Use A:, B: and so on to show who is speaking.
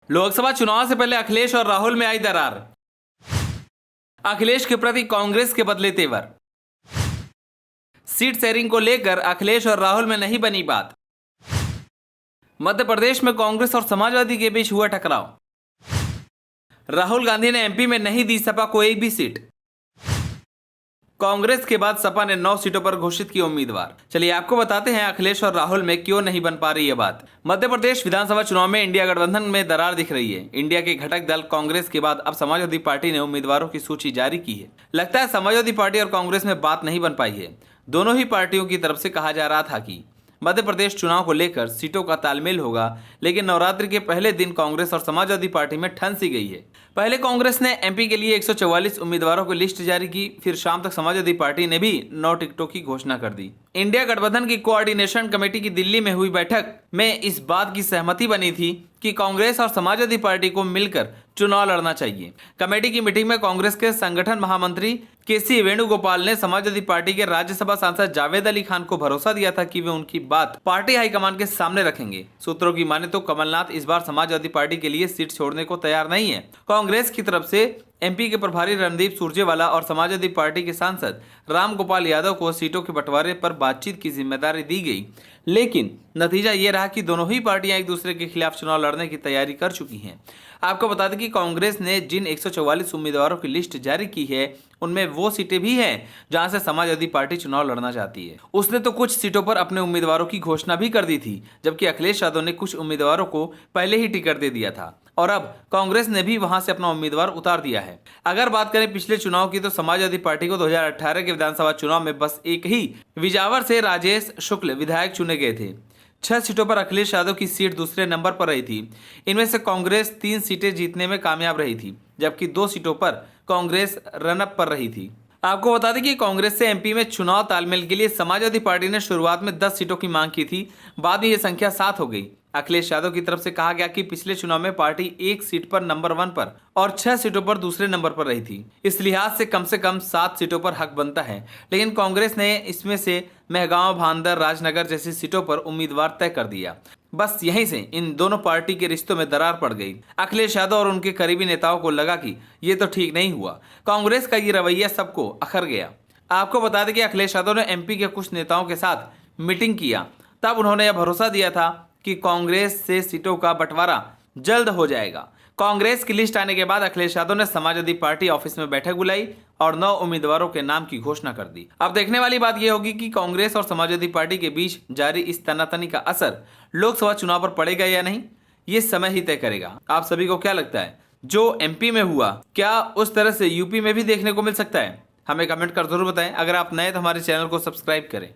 A: लोकसभा चुनाव से पहले अखिलेश और राहुल में आई दरार। अखिलेश के प्रति कांग्रेस के बदले तेवर। सीट शेयरिंग को लेकर अखिलेश और राहुल में नहीं बनी बात। मध्य प्रदेश में कांग्रेस और समाजवादी के बीच हुआ टकराव। राहुल गांधी ने एमपी में नहीं दी सपा को एक भी सीट। कांग्रेस के बाद सपा ने 9 सीटों पर घोषित किए उम्मीदवार। चलिए आपको बताते हैं अखिलेश और राहुल में क्यों नहीं बन पा रही है बात। मध्य प्रदेश विधानसभा चुनाव में इंडिया गठबंधन में दरार दिख रही है। इंडिया के घटक दल कांग्रेस के बाद अब समाजवादी पार्टी ने उम्मीदवारों की सूची जारी की है। लगता है समाजवादी पार्टी और कांग्रेस में बात नहीं बन पाई है। दोनों ही पार्टियों की तरफ से कहा जा रहा था कि मध्य प्रदेश चुनाव को लेकर सीटों का तालमेल होगा, लेकिन नवरात्रि के पहले दिन कांग्रेस और समाजवादी पार्टी में ठन सी गई है। पहले कांग्रेस ने एमपी के लिए 144 उम्मीदवारों की लिस्ट जारी की, फिर शाम तक समाजवादी पार्टी ने भी 9 टिकटों की घोषणा कर दी। इंडिया गठबंधन की कोऑर्डिनेशन कमेटी की दिल्ली में हुई बैठक में इस बात की सहमति बनी थी कि कांग्रेस और समाजवादी पार्टी को मिलकर चुनाव लड़ना चाहिए। कमेटी की मीटिंग में कांग्रेस के संगठन महामंत्री केसी वेणुगोपाल ने समाजवादी पार्टी के राज्यसभा सांसद जावेद अली खान को भरोसा दिया था कि वे उनकी बात पार्टी हाईकमान के सामने रखेंगे। सूत्रों की माने तो कमलनाथ इस बार समाजवादी पार्टी के लिए सीट छोड़ने को तैयार नहीं है। कांग्रेस की तरफ से एमपी के प्रभारी रणदीप सुरजेवाला और समाजवादी पार्टी के सांसद रामगोपाल यादव को सीटों के बंटवारे पर बातचीत की जिम्मेदारी दी गई, लेकिन नतीजा ये रहा कि दोनों ही पार्टियां एक दूसरे के खिलाफ चुनाव लड़ने की तैयारी कर चुकी हैं। आपको बता दें कि कांग्रेस ने जिन 144 उम्मीदवारों की लिस्ट जारी की है, उनमें वो सीटें भी हैं जहां से समाजवादी पार्टी चुनाव लड़ना चाहती है। उसने तो कुछ सीटों पर अपने उम्मीदवारों की घोषणा भी कर दी थी, जबकि अखिलेश यादव ने कुछ उम्मीदवारों को पहले ही टिकट दे दिया था और अब कांग्रेस ने भी वहां से अपना उम्मीदवार उतार दिया है। अगर बात करें पिछले चुनाव की, तो समाजवादी पार्टी को 2018 के विधानसभा चुनाव में बस एक ही विजावर से राजेश शुक्ल विधायक चुने गए थे। 6 सीटों पर अखिलेश यादव की सीट दूसरे नंबर पर रही थी। इनमें से कांग्रेस 3 सीटें जीतने में कामयाब रही थी, जबकि 2 सीटों पर कांग्रेस रनअप पर रही थी। आपको बता दें कि कांग्रेस से एमपी में चुनाव तालमेल के लिए समाजवादी पार्टी ने शुरुआत में 10 सीटों की मांग की थी, बाद में यह संख्या 7 हो गई। अखिलेश यादव की तरफ से कहा गया कि पिछले चुनाव में पार्टी 1 सीट पर नंबर 1 पर और 6 सीटों पर दूसरे नंबर पर रही थी। इस लिहाज से कम 7 सीटों पर हक बनता है, लेकिन कांग्रेस ने इसमें से मेहगांव, भानदर, राजनगर जैसी सीटों पर उम्मीदवार तय कर दिया। बस यहीं से इन दोनों पार्टी के रिश्तों में दरार पड़ गई। अखिलेश यादव और उनके करीबी नेताओं को लगा कि ये तो ठीक नहीं हुआ। कांग्रेस का ये रवैया सबको अखर गया। आपको बता दें कि अखिलेश यादव ने एमपी के कुछ नेताओं के साथ मीटिंग किया, तब उन्होंने यह भरोसा दिया था कि कांग्रेस से सीटों का बंटवारा जल्द हो जाएगा। कांग्रेस की लिस्ट आने के बाद अखिलेश यादव ने समाजवादी पार्टी ऑफिस में बैठक बुलाई और 9 उम्मीदवारों के नाम की घोषणा कर दी। अब देखने वाली बात यह होगी कि कांग्रेस और समाजवादी पार्टी के बीच जारी इस तनातनी का असर लोकसभा चुनाव पर पड़ेगा या नहीं, ये समय ही तय करेगा। आप सभी को क्या लगता है, जो एमपी में हुआ क्या उस तरह से यूपी में भी देखने को मिल सकता है? हमें कमेंट कर जरूर बताएं। अगर आप नए तो हमारे चैनल को सब्सक्राइब करें।